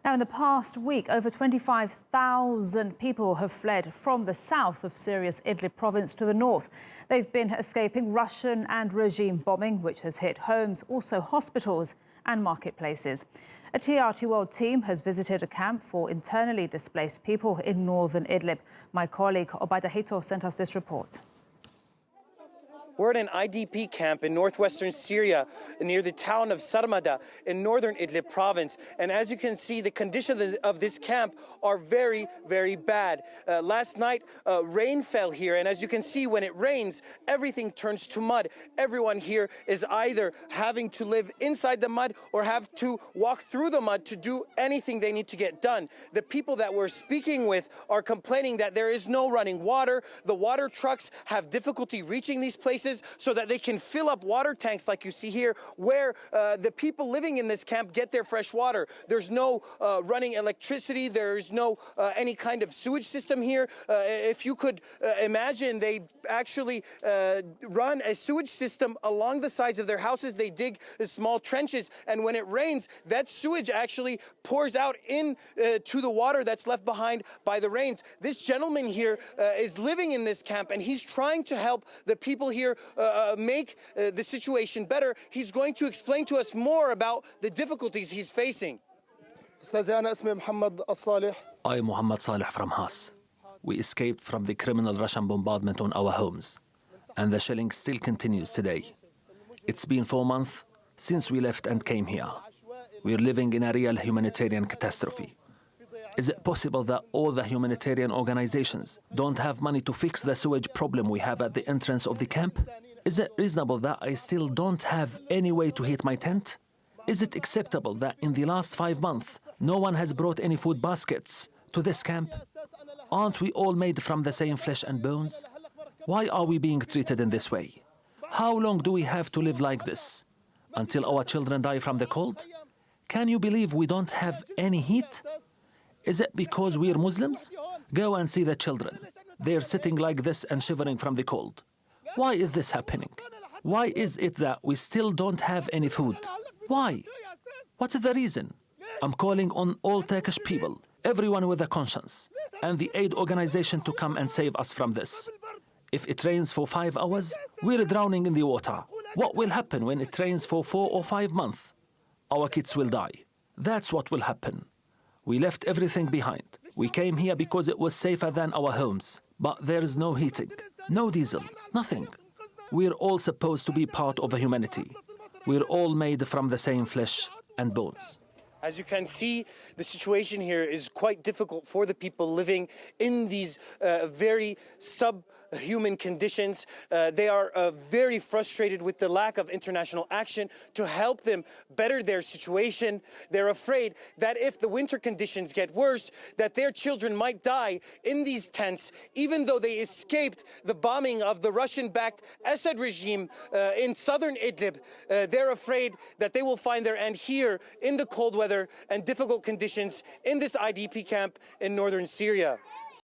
Now, in the past week, over 25,000 people have fled from the south of Syria's Idlib province to the north. They've been escaping Russian and regime bombing, which has hit homes, also hospitals and marketplaces. A TRT World team has visited a camp for internally displaced people in northern Idlib. My colleague Obaida Hito sent us this report. We're at an IDP camp in northwestern Syria near the town of Sarmada in northern Idlib province. And as you can see, the conditions of this camp are very, very bad. Last night, rain fell here. And as you can see, when it rains, everything turns to mud. Everyone here is either having to live inside the mud or have to walk through the mud to do anything they need to get done. The people that we're speaking with are complaining that there is no running water. The water trucks have difficulty reaching these places so that they can fill up water tanks like you see here, where the people living in this camp get their fresh water. There's no running electricity. There's no any kind of sewage system here. If you could imagine, they actually run a sewage system along the sides of their houses. They dig small trenches, and when it rains, that sewage actually pours out into the water that's left behind by the rains. This gentleman here is living in this camp, and he's trying to help the people here make the situation better. He's going to explain to us more about the difficulties he's facing. I'm Muhammad Saleh from Haas. We escaped from the criminal Russian bombardment on our homes, and the shelling still continues today. It's been 4 months since we left and came here. We're living in a real humanitarian catastrophe. Is it possible that all the humanitarian organizations don't have money to fix the sewage problem we have at the entrance of the camp? Is it reasonable that I still don't have any way to heat my tent? Is it acceptable that in the last 5 months, no one has brought any food baskets to this camp? Aren't we all made from the same flesh and bones? Why are we being treated in this way? How long do we have to live like this? Until our children die from the cold? Can you believe we don't have any heat? Is it because we're Muslims? Go and see the children. They're sitting like this and shivering from the cold. Why is this happening? Why is it that we still don't have any food? Why? What is the reason? I'm calling on all Turkish people, everyone with a conscience, and the aid organization to come and save us from this. If it rains for 5 hours, we're drowning in the water. What will happen when it rains for 4 or 5 months? Our kids will die. That's what will happen. We left everything behind. We came here because it was safer than our homes. But there is no heating, no diesel, nothing. We're all supposed to be part of humanity. We're all made from the same flesh and bones. As you can see, the situation here is quite difficult for the people living in these very subhuman conditions. They are very frustrated with the lack of international action to help them better their situation. They're afraid that if the winter conditions get worse, that their children might die in these tents, even though they escaped the bombing of the Russian-backed Assad regime in southern Idlib. They're afraid that they will find their end here in the cold weather and difficult conditions in this IDP camp in northern Syria.